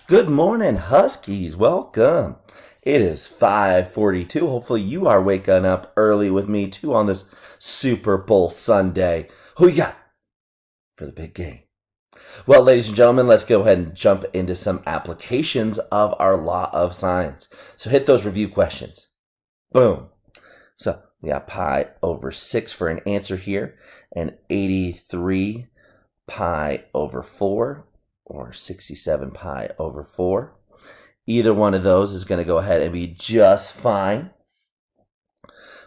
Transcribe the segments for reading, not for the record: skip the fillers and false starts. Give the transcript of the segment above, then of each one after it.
Good morning, Huskies. Welcome. It is 5:42. Hopefully you are waking up early with me too on this Super Bowl Sunday. Who you got for the big game? Well, ladies and gentlemen, let's go ahead and jump into some applications of our law of sines. So hit those review questions. Boom. So we got pi over 6 for an answer here, and 83 pi over 4, or 67 pi over 4. Either one of those is going to go ahead and be just fine.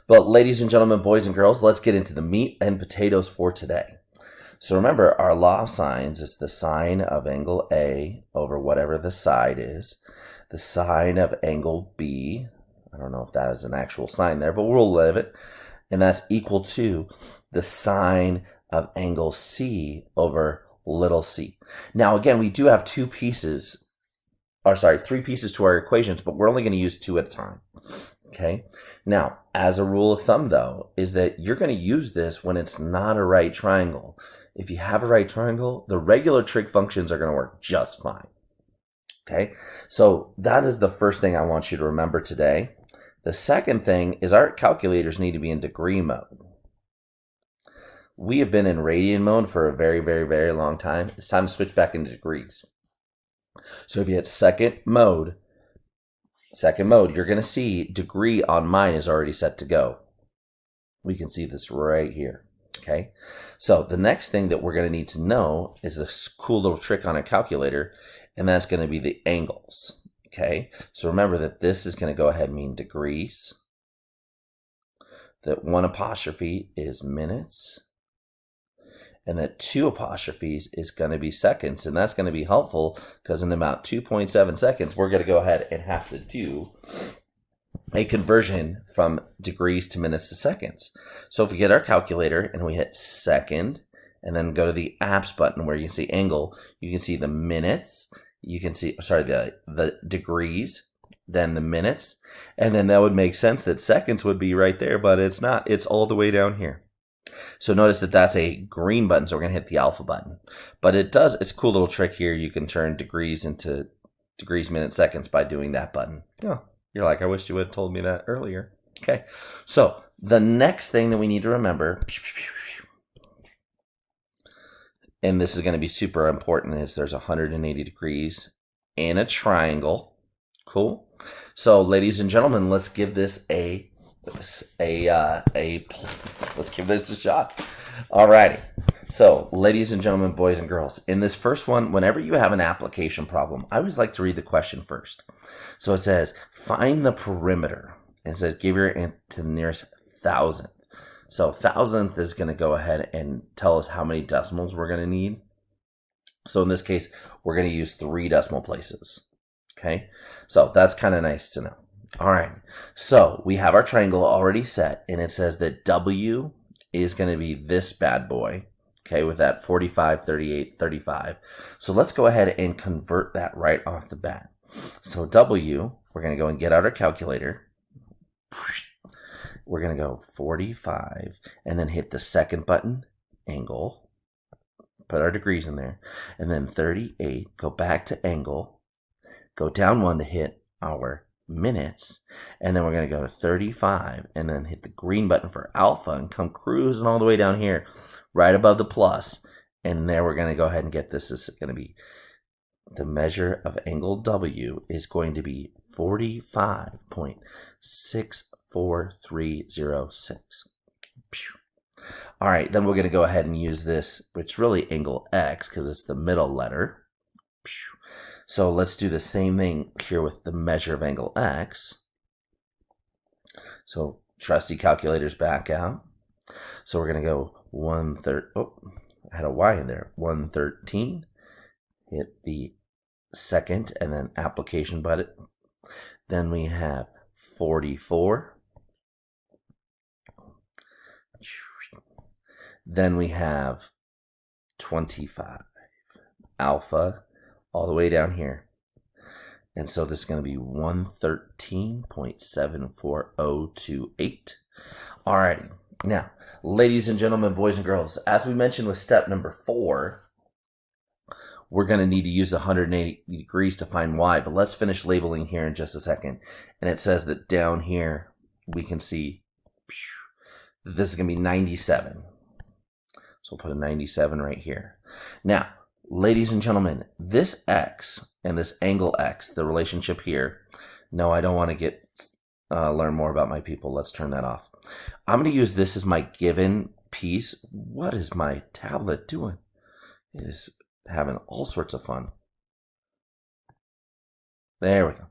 But ladies and gentlemen, boys and girls, let's get into the meat and potatoes for today. So remember, our law of sines is the sine of angle A over whatever the side is. The sine of angle B, I don't know if that is an actual sign there, but we'll leave it. And that's equal to the sine of angle C over little c. Now, again, we do have three pieces to our equations, but we're only going to use 2 at a time. Okay. Now, as a rule of thumb, though, is that you're going to use this when it's not a right triangle. If you have a right triangle, the regular trig functions are going to work just fine. Okay. So that is the first thing I want you to remember today. The second thing is our calculators need to be in degree mode. We have been in radian mode for a very, very, very long time. It's time to switch back into degrees. So if you hit second mode, you're going to see degree on mine is already set to go. We can see this right here. Okay. So the next thing that we're going to need to know is this cool little trick on a calculator, and that's going to be the angles. Okay. So remember that this is going to go ahead and mean degrees. That 1 apostrophe is minutes. And that 2 apostrophes is going to be seconds. And that's going to be helpful because in about 2.7 seconds, we're going to go ahead and have to do a conversion from degrees to minutes to seconds. So if we get our calculator and we hit second and then go to the apps button where you can see angle, you can see the minutes, you can see, the degrees, then the minutes. And then that would make sense that seconds would be right there, but it's not. It's all the way down here. So notice that that's a green button, so we're going to hit the alpha button. But it's a cool little trick here. You can turn degrees into degrees, minutes, seconds by doing that button. Oh, you're like, I wish you would have told me that earlier. Okay, so the next thing that we need to remember, and this is going to be super important, is there's 180 degrees in a triangle. Cool. So ladies and gentlemen, let's give this let's give this a shot. Alrighty. So, ladies and gentlemen, boys and girls, in this first one, whenever you have an application problem, I always like to read the question first. So it says, find the perimeter. And it says, give your answer to the nearest thousandth. So thousandth is going to go ahead and tell us how many decimals we're going to need. So in this case, we're going to use 3 decimal places. Okay. So that's kind of nice to know. All right, so we have our triangle already set, and it says that W is going to be this bad boy, okay, with that 45, 38, 35. So let's go ahead and convert that right off the bat. So W, we're going to go and get out our calculator. We're going to go 45, and then hit the second button, angle, put our degrees in there, and then 38, go back to angle, go down 1 to hit our minutes, and then we're going to go to 35 and then hit the green button for alpha and come cruising all the way down here right above the plus, and there we're going to go ahead and get this. This is going to be the measure of angle W is going to be 45.64306. All right, then we're going to go ahead and use this, which is really angle X because it's the middle letter. So let's do the same thing here with the measure of angle X. So trusty calculators back out. So we're going to go 1/3. Oh, I had a Y in there. 113. Hit the second and then application button. Then we have 44. Then we have 25. Alpha. All the way down here. And so this is going to be 113.74028. All right. Now, ladies and gentlemen, boys and girls, as we mentioned with step number 4, we're going to need to use 180 degrees to find y, but let's finish labeling here in just a second. And it says that down here, we can see that this is going to be 97. So we'll put a 97 right here. Now, ladies and gentlemen, this x and this angle x, the relationship here, no, I don't want to learn more about my people. Let's turn that off. I'm going to use this as my given piece. What is my tablet doing? It is having all sorts of fun. There we go.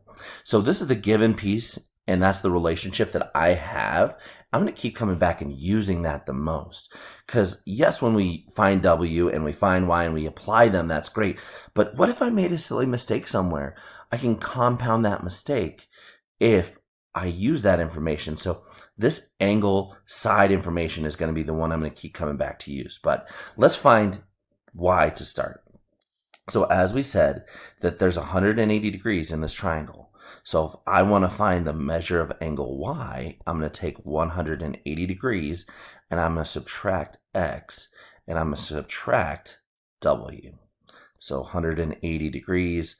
So this is the given piece, and that's the relationship that I have. I'm going to keep coming back and using that the most. Because yes, when we find W and we find Y and we apply them, that's great. But what if I made a silly mistake somewhere? I can compound that mistake if I use that information. So this angle side information is going to be the one I'm going to keep coming back to use. But let's find Y to start. So as we said, that there's 180 degrees in this triangle. So if I want to find the measure of angle Y, I'm going to take 180 degrees and I'm going to subtract X and I'm going to subtract W. So 180 degrees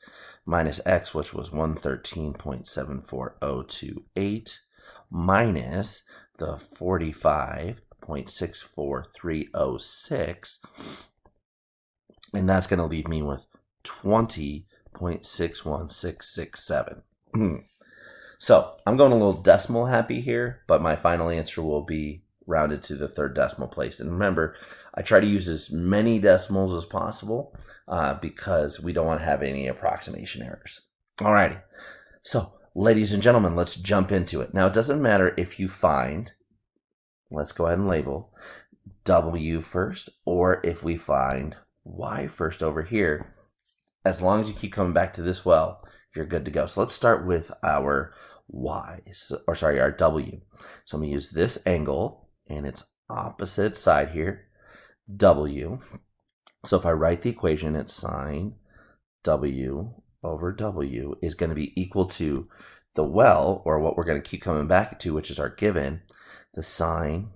minus X, which was 113.74028, minus the 45.64306, and that's going to leave me with 20.61667. So I'm going a little decimal happy here, but my final answer will be rounded to the third decimal place. And remember, I try to use as many decimals as possible because we don't want to have any approximation errors. Alrighty. So, ladies and gentlemen, let's jump into it. Now, it doesn't matter if you find, let's go ahead and label W first, or if we find Y first over here. As long as you keep coming back to this well, you're good to go. So let's start with our Y, our W. So I'm going to use this angle and its opposite side here, W. So if I write the equation, it's sine W over W is going to be equal to the well, or what we're going to keep coming back to, which is our given, the sine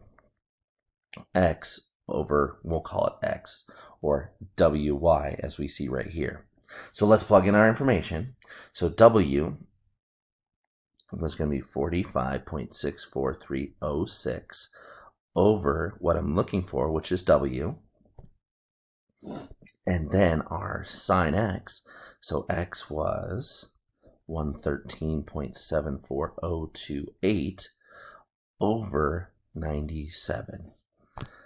X over, we'll call it X, or WY as we see right here. So let's plug in our information. So W was going to be 45.64306 over what I'm looking for, which is W. And then our sine X, so X was 113.74028 over 97.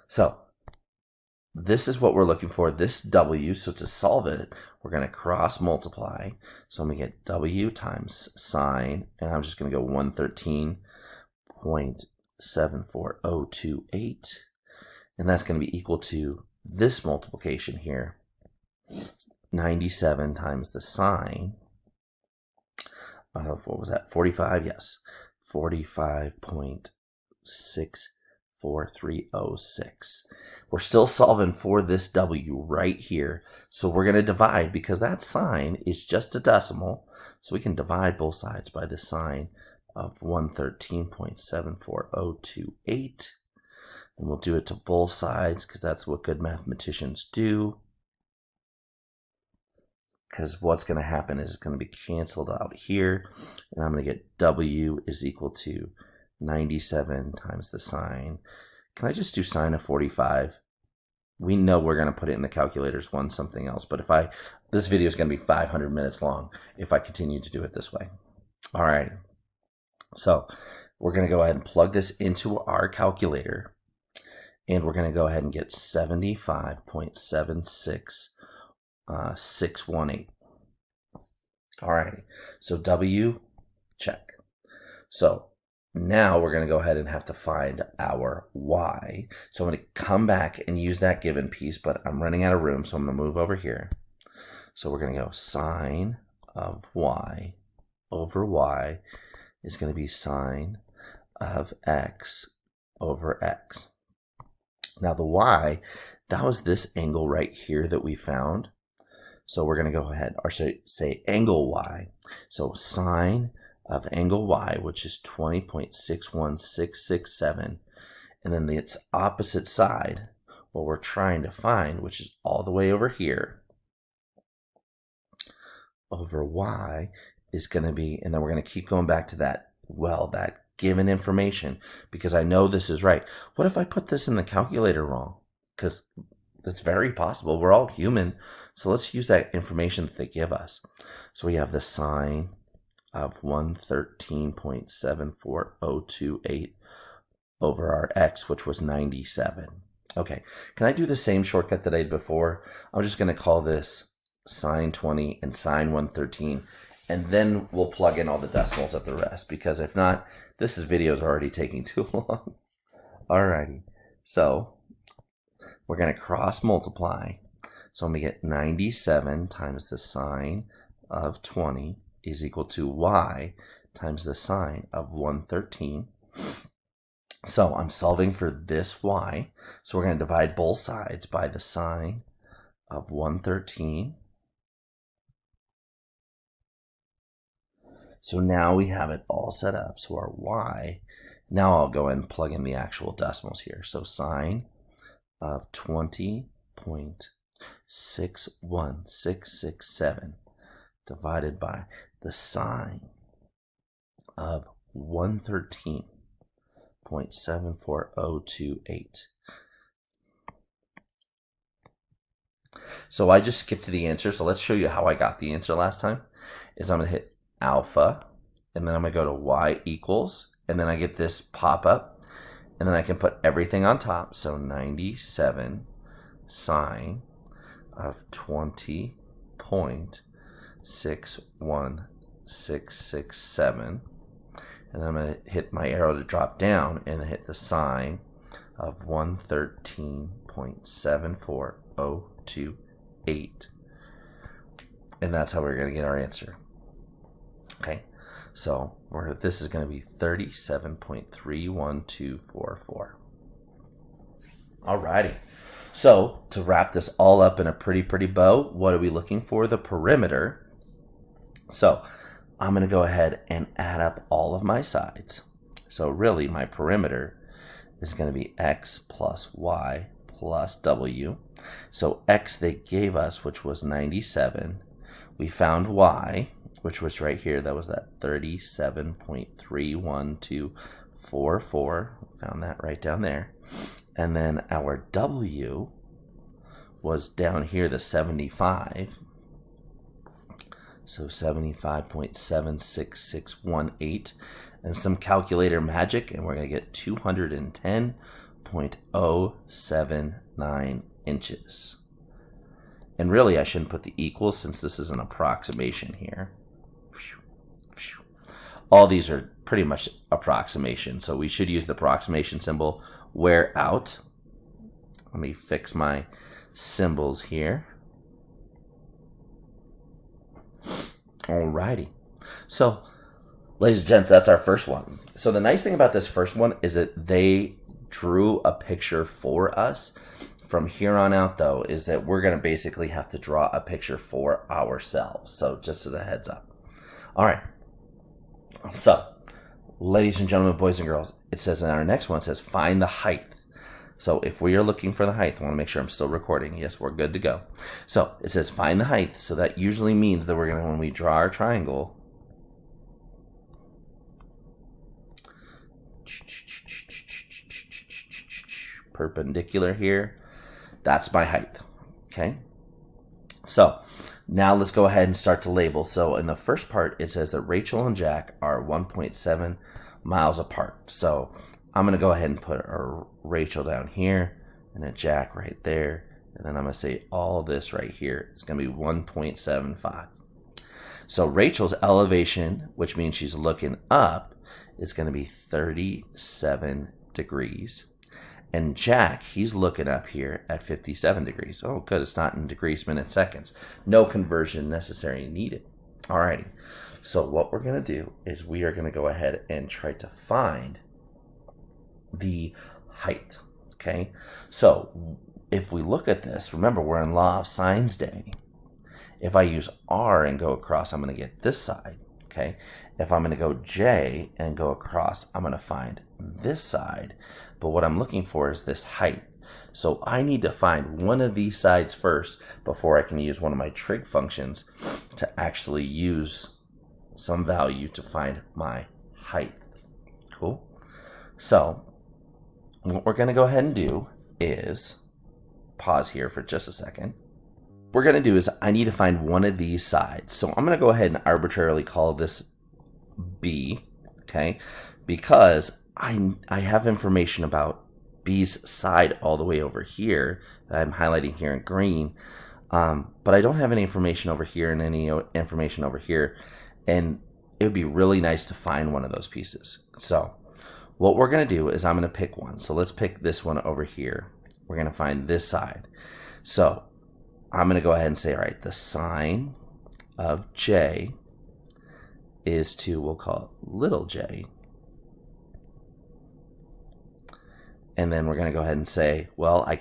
So this is what we're looking for, this W. So to solve it, we're going to cross multiply. So I'm going to get W times sine, and I'm just going to go 113.74028. And that's going to be equal to this multiplication here, 97 times the sine of, what was that, 45? Yes, 45.64306. We're still solving for this W right here. So we're going to divide, because that sine is just a decimal. So we can divide both sides by the sine of 113.74028. And we'll do it to both sides because that's what good mathematicians do. Because what's going to happen is it's going to be canceled out here. And I'm going to get W is equal to 97 times the sine. Can I just do sine of 45? We know we're going to put it in the calculators once something else. But this video is going to be 500 minutes long if I continue to do it this way. All right. So we're going to go ahead and plug this into our calculator. And we're going to go ahead and get 75.76618. All right. So W, check. So now we're going to go ahead and have to find our Y. So I'm going to come back and use that given piece, but I'm running out of room, so I'm going to move over here. So we're going to go sine of Y over Y is going to be sine of X over X. Now the Y, that was this angle right here that we found. So we're going to go ahead, or say angle Y. So sine of angle Y, which is 20.61667, and then its opposite side, what we're trying to find, which is all the way over here, over y is going to be, and then we're going to keep going back to that, well, that given information, because I know this is right. What if I put this in the calculator wrong? Because that's very possible. We're all human. So let's use that information that they give us. So we have the sine of 113.74028 over our x, which was 97. Okay, can I do the same shortcut that I did before? I'm just going to call this sine 20 and sine 113, and then we'll plug in all the decimals at the rest, because if not, this video is already taking too long. Alrighty, so we're going to cross multiply. So I'm going to get 97 times the sine of 20 is equal to y times the sine of 113. So I'm solving for this y. So we're going to divide both sides by the sine of 113. So now we have it all set up. So our y, now I'll go and plug in the actual decimals here. So sine of 20.61667 divided by the sine of 113.74028. So I just skipped to the answer. So let's show you how I got the answer last time. Is I'm going to hit alpha, and then I'm going to go to y equals, and then I get this pop up, and then I can put everything on top. So 97 sine of 20.61667, and then I'm going to hit my arrow to drop down and hit the sine of 113.74028, and that's how we're going to get our answer. Okay, so this is going to be 37.31244. Alrighty, so to wrap this all up in a pretty bow, what are we looking for? The perimeter. So I'm going to go ahead and add up all of my sides. So really my perimeter is going to be x plus y plus w. So x they gave us, which was 97. We found y, which was right here. That was that 37.31244. Found that right down there. And then our w was down here, the 75. So 75.76618. And some calculator magic, and we're going to get 210.079 inches. And really, I shouldn't put the equals since this is an approximation here. All these are pretty much approximations, so we should use the approximation symbol where out. Let me fix my symbols here. Alrighty. So, ladies and gents, that's our first one. So the nice thing about this first one is that they drew a picture for us. From here on out, though, is that we're going to basically have to draw a picture for ourselves. So just as a heads up. All right. So, ladies and gentlemen, boys and girls, it says in our next one, it says find the height. So if we are looking for the height, I want to make sure I'm still recording. Yes, we're good to go. So it says find the height. So that usually means that we're going to, when we draw our triangle, perpendicular here, that's my height. Okay. So now let's go ahead and start to label. So in the first part, it says that Rachel and Jack are 1.7 miles apart. So I'm going to go ahead and put a Rachel down here and a Jack right there. And then I'm going to say all this right here. It's going to be 1.75. So Rachel's elevation, which means she's looking up, is going to be 37 degrees. And Jack, he's looking up here at 57 degrees. Oh, good. It's not in degrees, minutes, seconds. No conversion necessary needed. Alrighty. So what we're going to do is we are going to go ahead and try to find the height. Okay. So if we look at this, remember we're in Law of Sines Day. If I use R and go across, I'm going to get this side. Okay. If I'm going to go J and go across, I'm going to find this side. But what I'm looking for is this height. So I need to find one of these sides first before I can use one of my trig functions to actually use some value to find my height. Cool. So what we're going to go ahead and do is pause here for just a second. What we're going to do is I need to find one of these sides. So I'm going to go ahead and arbitrarily call this B, okay, because I have information about B's side all the way over here that I'm highlighting here in green, but I don't have any information over here and any information over here, and it would be really nice to find one of those pieces. So what we're going to do is I'm going to pick one. So let's pick this one over here. We're going to find this side. So I'm going to go ahead and say, all right, the sine of J is to, we'll call it little j. And then we're going to go ahead and say, well, I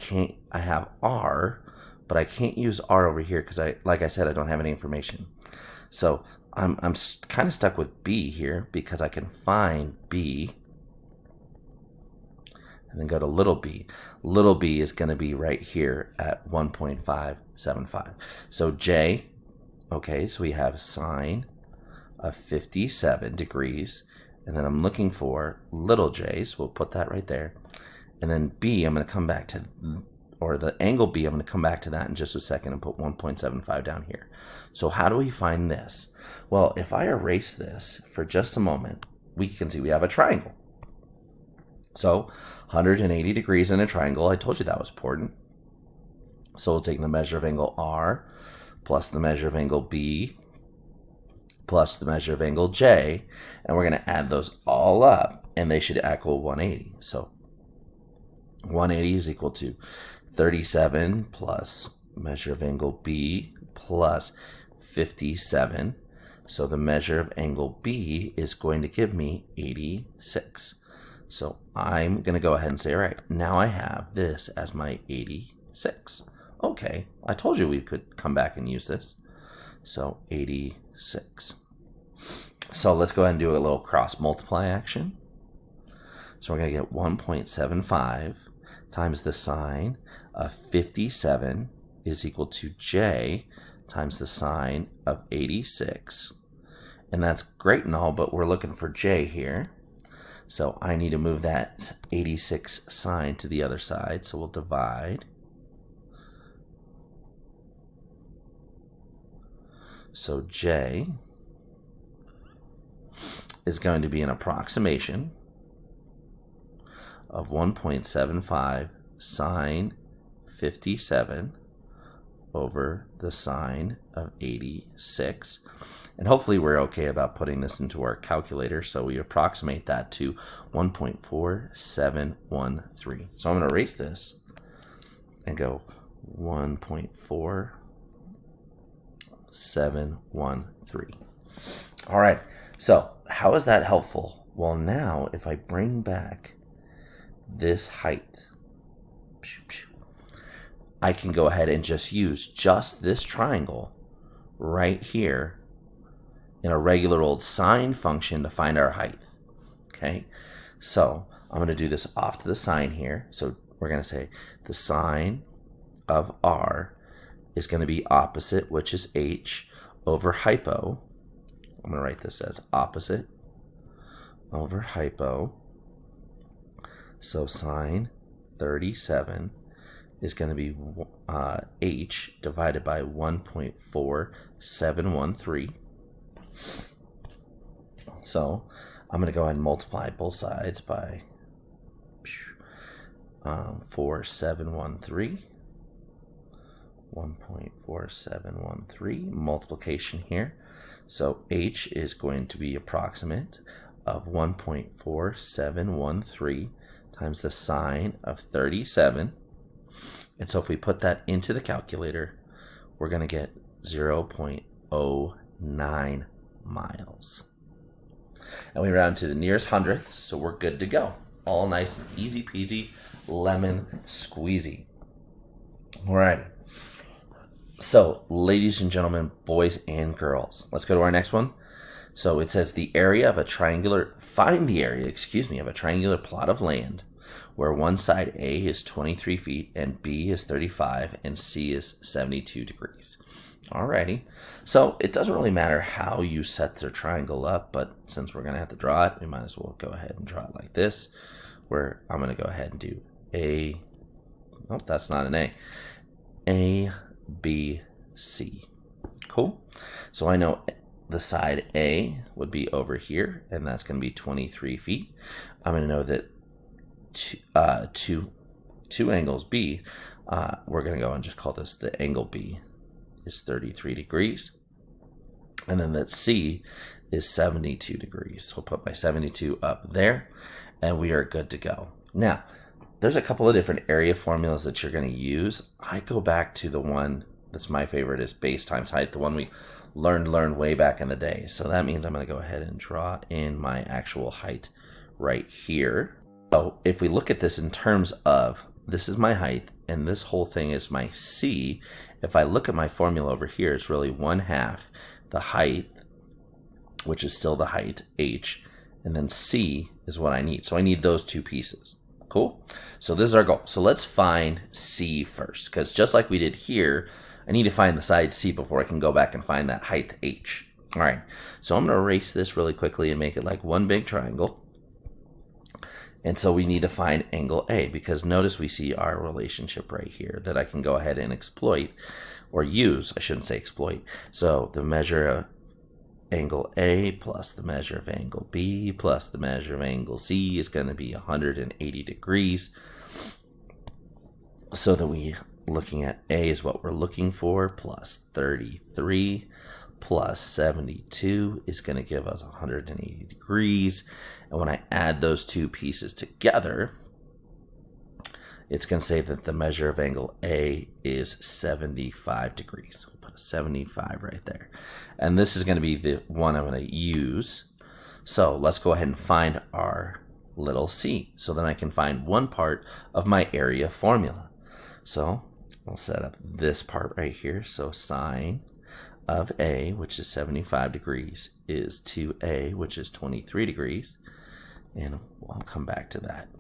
have R, but I can't use R over here because like I said, I don't have any information. So I'm kind of stuck with B here because I can find B and then go to little b. Little b is going to be right here at 1.575. So J, okay, so we have sine of 57 degrees, and then I'm looking for little j, so we'll put that right there. And then B, I'm going to come back to, or the angle B, I'm going to come back to that in just a second and put 1.75 down here. So how do we find this? Well, if I erase this for just a moment, we can see we have a triangle. So 180 degrees in a triangle, I told you that was important. So we'll take the measure of angle R plus the measure of angle B plus the measure of angle J, and we're going to add those all up, and they should equal 180. So 180 is equal to 37 plus measure of angle B plus 57. So the measure of angle B is going to give me 86. So I'm going to go ahead and say, all right, now I have this as my 86. Okay, I told you we could come back and use this. So 86. So let's go ahead and do a little cross multiply action. So we're going to get 1.75 times the sine of 57 is equal to J times the sine of 86. And that's great and all, but we're looking for J here. So I need to move that 86 sine to the other side. So we'll divide. So J is going to be an approximation of 1.75 sine 57 over the sine of 86. And hopefully we're okay about putting this into our calculator. So we approximate that to 1.4713. So I'm going to erase this and go 1.4713. All right. So how is that helpful? Well, now if I bring back this height, I can go ahead and just use just this triangle right here in a regular old sine function to find our height. Okay, so I'm going to do this off to the sine here. So we're going to say the sine of R is going to be opposite, which is H, over hypo. I'm going to write this as opposite over hypo. So sine 37 is going to be H divided by 1.4713. So I'm going to go ahead and multiply both sides by 4713. 1.4713 multiplication here. So H is going to be approximate of 1.4713 times the sine of 37. And so if we put that into the calculator, we're going to get 0.09 miles. And we round to the nearest hundredth, so we're good to go. All nice, easy peasy, lemon squeezy. All right. So, ladies and gentlemen, boys and girls, let's go to our next one. So it says the area of a triangular, find the area, of a triangular plot of land where one side A is 23 feet and B is 35 and C is 72 degrees. Alrighty, so it doesn't really matter how you set the triangle up, but since we're going to have to draw it, we might as well go ahead and draw it like this, where I'm going to go ahead and do A, oh, that's not an A, B, C. Cool. So I know the side A would be over here, and that's going to be 23 feet. I'm going to know that two angles B, we're going to go and just call this the angle B is 33 degrees. And then that C is 72 degrees. So I'll put my 72 up there, and we are good to go. Now, there's a couple of different area formulas that you're going to use. I go back to the one that's my favorite, is base times height, the one we learned way back in the day. So that means I'm going to go ahead and draw in my actual height right here. So if we look at this in terms of, this is my height, and this whole thing is my C. If I look at my formula over here, it's really 1/2 the height, which is still the height, H, and then C is what I need. So I need those two pieces. Cool? So this is our goal. So let's find C first, because just like we did here, I need to find the side C before I can go back and find that height H. All right, so I'm going to erase this really quickly and make it like one big triangle. And so we need to find angle A, because notice we see our relationship right here that I can go ahead and exploit, or use, I shouldn't say exploit. So the measure of angle A plus the measure of angle B plus the measure of angle C is going to be 180 degrees. So that we, looking at A is what we're looking for, plus 33 plus 72 is going to give us 180 degrees. And when I add those two pieces together, it's going to say that the measure of angle A is 75 degrees. So we'll put a 75 right there. And this is going to be the one I'm going to use. So let's go ahead and find our little C. So then I can find one part of my area formula. So I'll set up this part right here. So sine of A, which is 75 degrees, is 2A, which is 23 degrees. And I'll come back to that.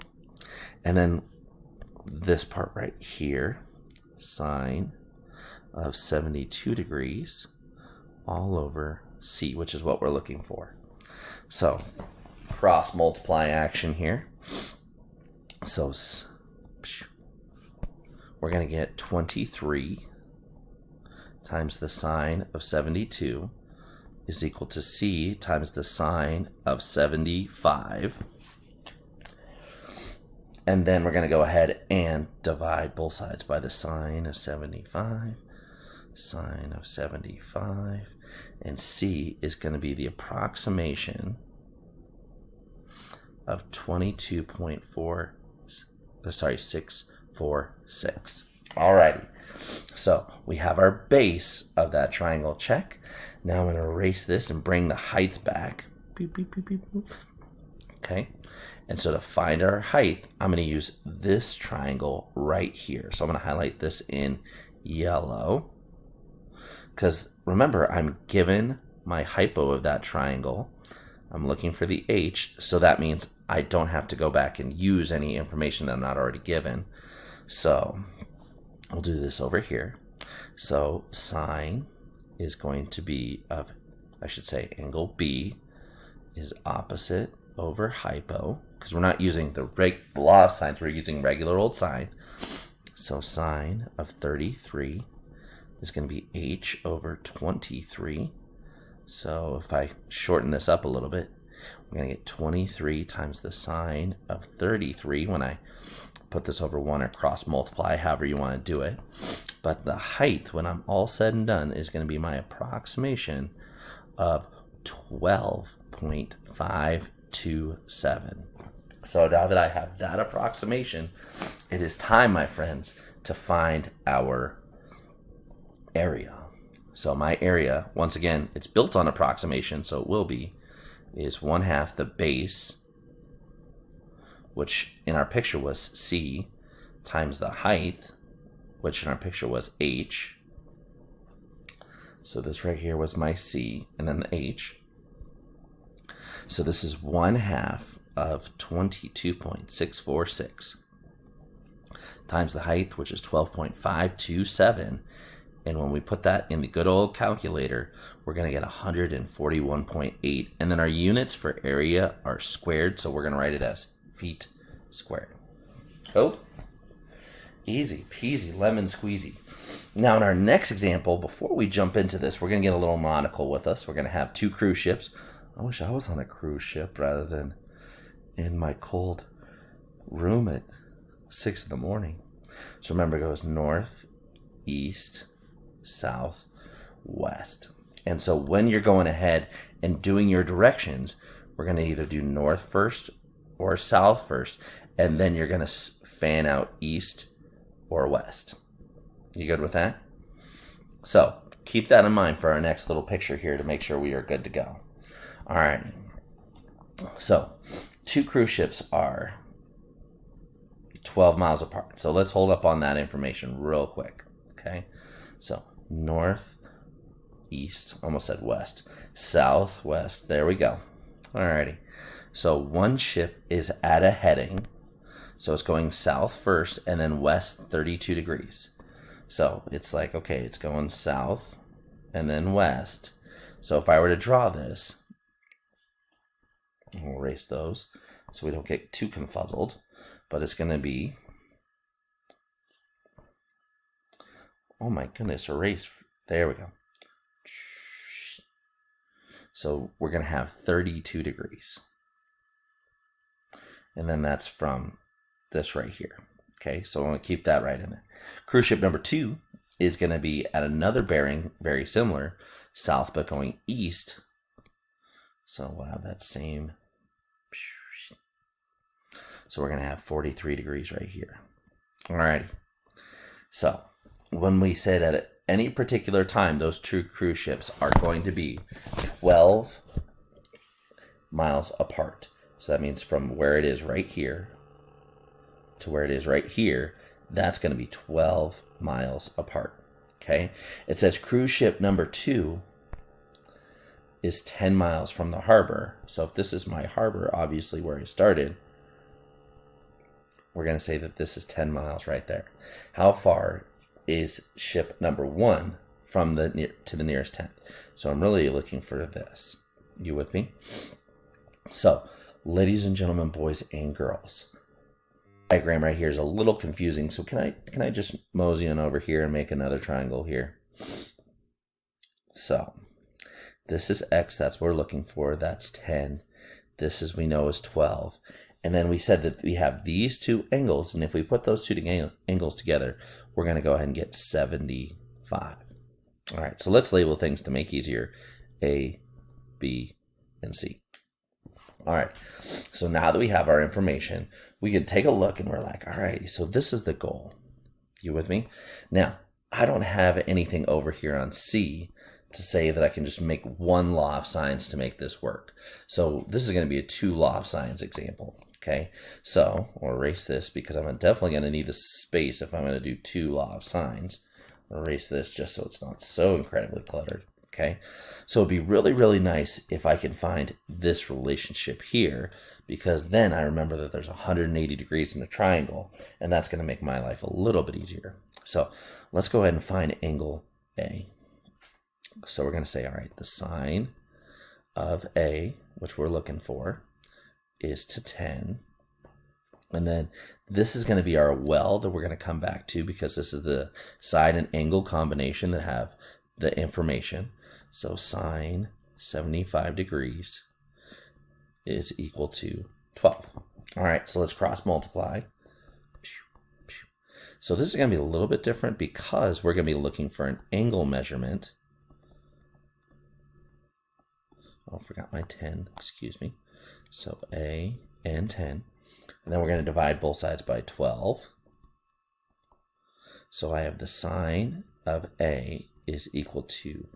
And then this part right here, sine of 72 degrees all over C, which is what we're looking for. So cross multiply action here. So we're going to get 23 times the sine of 72 is equal to C times the sine of 75. And then we're going to go ahead and divide both sides by the sine of 75, sine of 75, and C is going to be the approximation of 646. Alrighty, so we have our base of that triangle check. Now I'm going to erase this and bring the height back. Beep, beep, beep, beep, beep. Okay, and so to find our height, I'm going to use this triangle right here. So I'm going to highlight this in yellow, because remember, I'm given my hypo of that triangle. I'm looking for the H, so that means I don't have to go back and use any information that I'm not already given. So I'll do this over here. So sine is going to be of, I should say, angle B is opposite over hypo, because we're not using the law of sines, we're using regular old sine. So sine of 33 is going to be H over 23. So if I shorten this up a little bit, we're going to get 23 times the sine of 33 when I put this over 1 or cross multiply, however you want to do it. But the height, when I'm all said and done, is going to be my approximation of 12.527. So now that I have that approximation, it is time, my friends, to find our area. So my area, once again, it's built on approximation, so it will be, is 1/2 the base, which in our picture was C, times the height, which in our picture was H. So this right here was my C, and then the H. So this is 1/2 of 22.646 times the height, which is 12.527. And when we put that in the good old calculator, we're going to get 141.8. And then our units for area are squared, so we're going to write it as feet squared. Cool? Easy peasy, lemon squeezy. Now in our next example, before we jump into this, we're going to get a little nautical with us. We're going to have 2 cruise ships. I wish I was on a cruise ship rather than in my cold room at 6 in the morning. So remember, it goes north, east, south, west. And so when you're going ahead and doing your directions, we're going to either do north first or south first, and then you're going to fan out east or west. You good with that? So keep that in mind for our next little picture here to make sure we are good to go. All right. So 2 cruise ships are 12 miles apart. So let's hold up on that information real quick. Okay. So north, east, almost said west, south, west. There we go. All righty. So one ship is at a heading. So it's going south first and then west 32 degrees. So it's like, okay, it's going south and then west. So if I were to draw this, we'll erase those so we don't get too confuzzled, but it's going to be, oh my goodness, erase. There we go. So we're going to have 32 degrees. And then that's from this right here. Okay, so I want to keep that right in there. Cruise ship number 2 is going to be at another bearing, very similar, south but going east. So we'll have that same. So we're going to have 43 degrees right here. Alrighty. So when we say that at any particular time, those 2 cruise ships are going to be 12 miles apart. So that means from where it is right here to where it is right here, that's going to be 12 miles apart. Okay. It says cruise ship number 2 is 10 miles from the harbor. So if this is my harbor, obviously where I started, we're going to say that this is 10 miles right there. How far is ship number 1 from to the nearest 10th? So I'm really looking for this. You with me? So, ladies and gentlemen, boys and girls, diagram right here is a little confusing. So can I just mosey on over here and make another triangle here? So this is X, that's what we're looking for. That's 10. This is, we know, is 12. And then we said that we have these 2 angles, and if we put those 2 angles together, we're going to go ahead and get 75. All right, so let's label things to make easier. A, B, and C. All right, so now that we have our information, we can take a look and we're like, all right, so this is the goal. You with me? Now, I don't have anything over here on C to say that I can just make 1 law of sines to make this work. So this is going to be a 2 law of sines example. Okay, so I'll erase this because I'm definitely going to need the space if I'm going to do 2 law of sines. I'll erase this just so it's not so incredibly cluttered. Okay, so it'd be really, really nice if I can find this relationship here, because then I remember that there's 180 degrees in the triangle, and that's going to make my life a little bit easier. So let's go ahead and find angle A. So we're going to say, all right, the sine of A, which we're looking for, is to 10. And then this is going to be our well that we're going to come back to, because this is the side and angle combination that have the information. So sine 75 degrees is equal to 12. All right, so let's cross multiply. So this is going to be a little bit different because we're going to be looking for an angle measurement. Oh, I forgot my 10, excuse me. So A and 10. And then we're going to divide both sides by 12. So I have the sine of A is equal to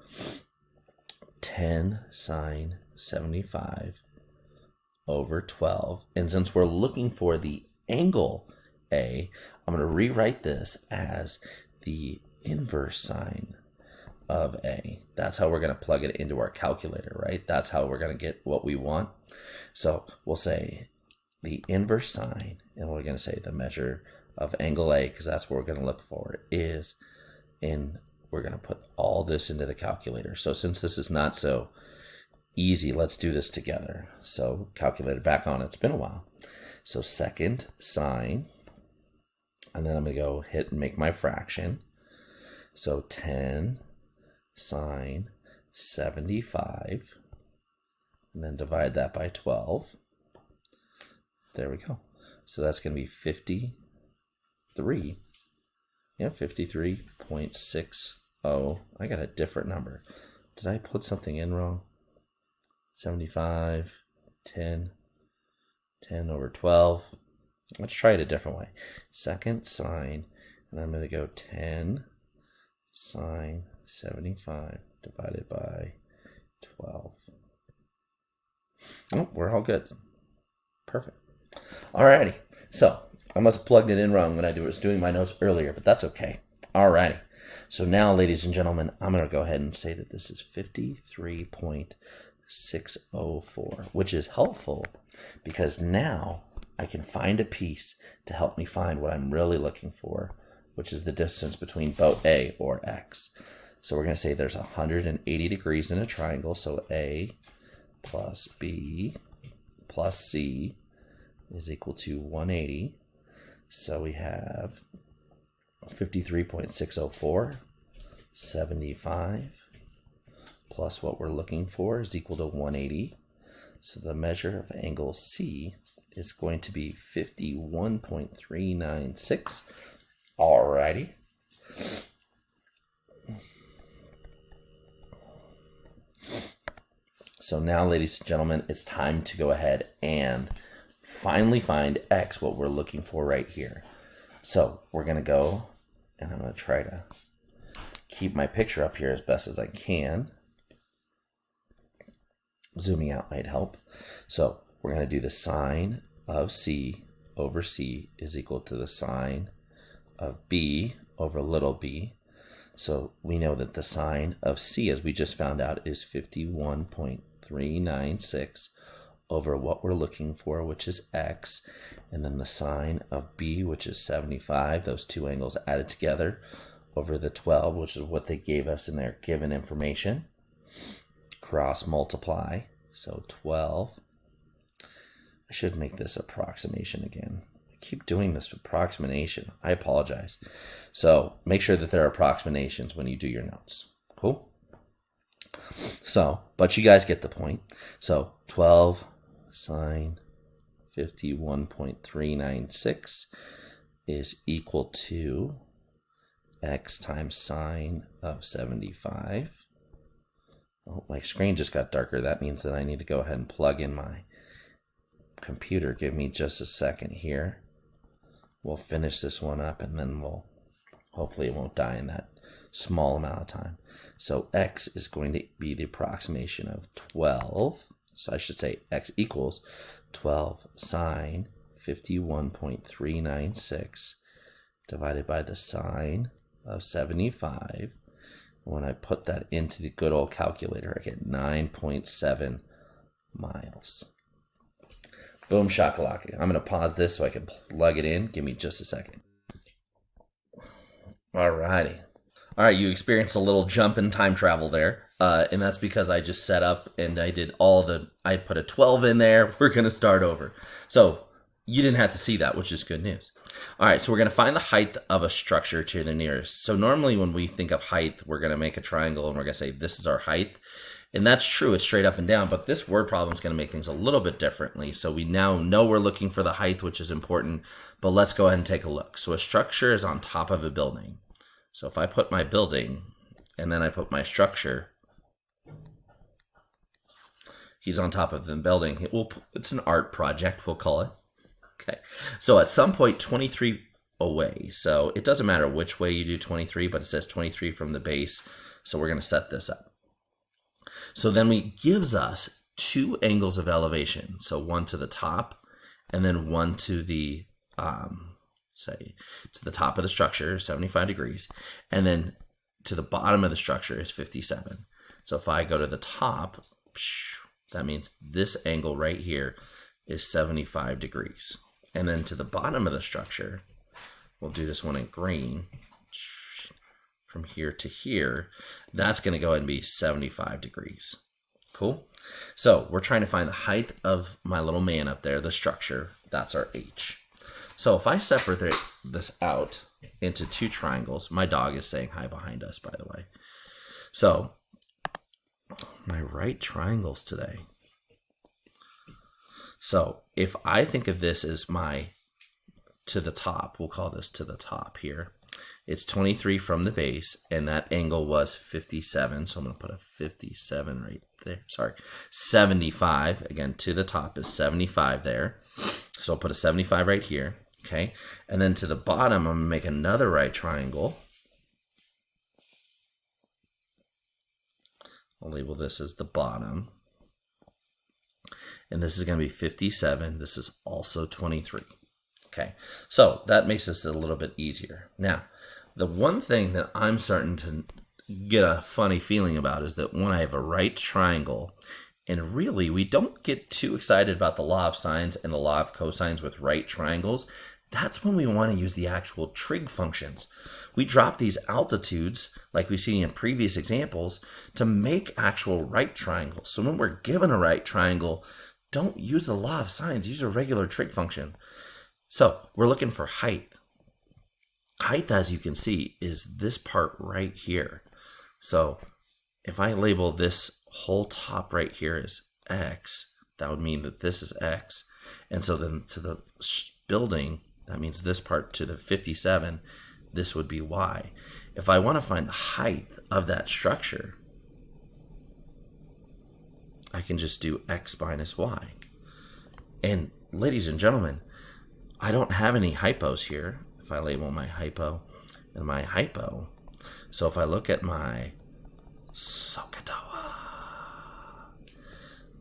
10 sine 75 over 12. And since we're looking for the angle A, I'm going to rewrite this as the inverse sine of A. That's how we're going to plug it into our calculator, right? That's how we're going to get what we want. So we'll say the inverse sine, and we're going to say the measure of angle A, because that's what we're going to look for, is in, we're going to put all this into the calculator. So since this is not so easy, let's do this together. So calculator back on, it's been a while. So second sine, and then I'm going to go hit and make my fraction. So 10 sine 75, and then divide that by 12. There we go. So that's going to be 53. Yeah, 53.60. I got a different number. Did I put something in wrong? 75, 10 over 12. Let's try it a different way. Second sine, and I'm going to go 10 sine 75 divided by 12. Oh, we're all good. Perfect. Alrighty. So I must have plugged it in wrong when I was doing my notes earlier, but that's okay. Alrighty. So now, ladies and gentlemen, I'm going to go ahead and say that this is 53.604, which is helpful because now I can find a piece to help me find what I'm really looking for, which is the distance between both A or X. So we're going to say there's 180 degrees in a triangle, so A plus B plus C is equal to 180. So we have 53.604, 75, plus what we're looking for is equal to 180. So the measure of angle C is going to be 51.396. Alrighty. So now, ladies and gentlemen, it's time to go ahead and finally find X, what we're looking for right here. So we're going to go, and I'm going to try to keep my picture up here as best as I can. Zooming out might help. So we're going to do the sine of C over C is equal to the sine of B over little b. So we know that the sine of C, as we just found out, is 51.396 over what we're looking for, which is X. And then the sine of B, which is 75, those two angles added together, over the 12, which is what they gave us in their given information. Cross multiply, so 12. I should make this approximation again. I keep doing this approximation. I apologize. So make sure that there are approximations when you do your notes. Cool? So, but you guys get the point. So 12 sine 51.396 is equal to X times sine of 75. Oh, my screen just got darker. That means that I need to go ahead and plug in my computer. Give me just a second here. We'll finish this one up and then hopefully it won't die in that small amount of time. So X is going to be the approximation of 12. So I should say X equals 12 sine 51.396 divided by the sine of 75. When I put that into the good old calculator, I get 9.7 miles. Boom shakalaka. I'm going to pause this so I can plug it in. Give me just a second. Alrighty. Alright, you experienced a little jump in time travel there. And that's because I just set up and I did I put a 12 in there. We're going to start over. So you didn't have to see that, which is good news. All right, so we're going to find the height of a structure to the nearest. So normally when we think of height, we're going to make a triangle and we're going to say this is our height. And that's true, it's straight up and down, but this word problem is going to make things a little bit differently. So we now know we're looking for the height, which is important, but let's go ahead and take a look. So a structure is on top of a building. So if I put my building and then I put my structure, he's on top of the building. It's an art project, we'll call it. Okay, so at some point 23 away. So it doesn't matter which way you do 23, but it says 23 from the base. So we're going to set this up. So then it gives us two angles of elevation. So one to the top and then one to the, say, to the top of the structure, 75 degrees. And then to the bottom of the structure is 57. So if I go to the top, that means this angle right here is 75 degrees. And then to the bottom of the structure, we'll do this one in green, from here to here, that's going to go ahead and be 75 degrees. Cool? So we're trying to find the height of my little man up there, the structure. That's our H. So if I separate this out into two triangles, my dog is saying hi behind us, by the way. So my right triangles today. So if I think of this as my to the top, we'll call this to the top here. It's 23 from the base, and that angle was 57. So I'm going to put a 57 right there. Sorry, 75. Again, to the top is 75 there. So I'll put a 75 right here. Okay. And then to the bottom, I'm going to make another right triangle. I'll label this as the bottom. And this is going to be 57. This is also 23. Okay. So that makes this a little bit easier. Now, the one thing that I'm starting to get a funny feeling about is that when I have a right triangle, and really we don't get too excited about the law of sines and the law of cosines with right triangles, that's when we want to use the actual trig functions. We drop these altitudes, like we see in previous examples, to make actual right triangles. So when we're given a right triangle, don't use the law of sines, use a regular trig function. So we're looking for height. Height, as you can see, is this part right here. So if I label this whole top right here as X, that would mean that this is X. And so then to the building, that means this part to the 57, this would be Y. If I want to find the height of that structure, I can just do X minus Y. And ladies and gentlemen, I don't have any hypos here. If I label my hypo and my hypo, so if I look at my SOHCAHTOA,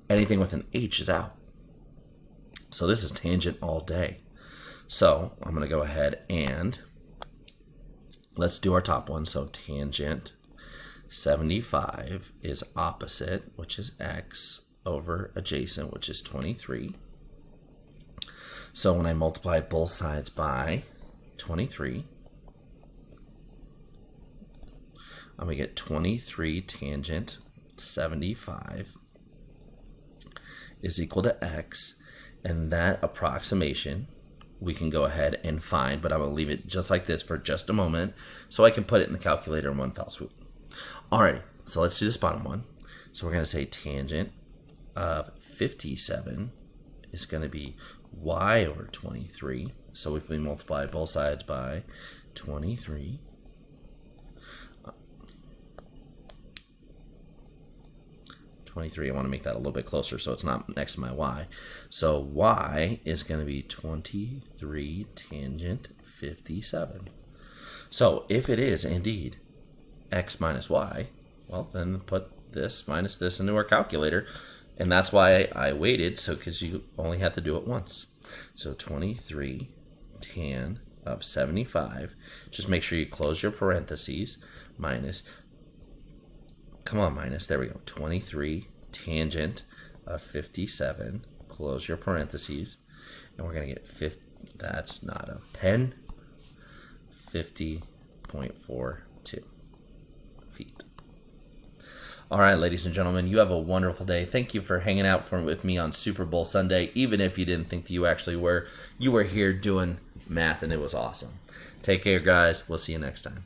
anything with an H is out. So this is tangent all day. So I'm going to go ahead and let's do our top one. So tangent 75 is opposite, which is X, over adjacent, which is 23. So when I multiply both sides by 23, I'm going to get 23 tangent 75 is equal to X, and that approximation we can go ahead and find, but I'm going to leave it just like this for just a moment so I can put it in the calculator in one fell swoop. Alrighty, so let's do this bottom one. So we're going to say tangent of 57 is going to be Y over 23. So if we multiply both sides by 23, I want to make that a little bit closer so it's not next to my Y. So Y is going to be 23 tangent 57. So if it is indeed X minus Y, well, then put this minus this into our calculator. And that's why I waited, so because you only have to do it once. So 23 tan of 75, just make sure you close your parentheses, minus, come on, minus, there we go, 23 tangent of 57, close your parentheses, and we're going to get 50, that's not a pen, 50.42 feet. All right, ladies and gentlemen, you have a wonderful day. Thank you for hanging out with me on Super Bowl Sunday. Even if you didn't think that you actually were, you were here doing math, and it was awesome. Take care, guys. We'll see you next time.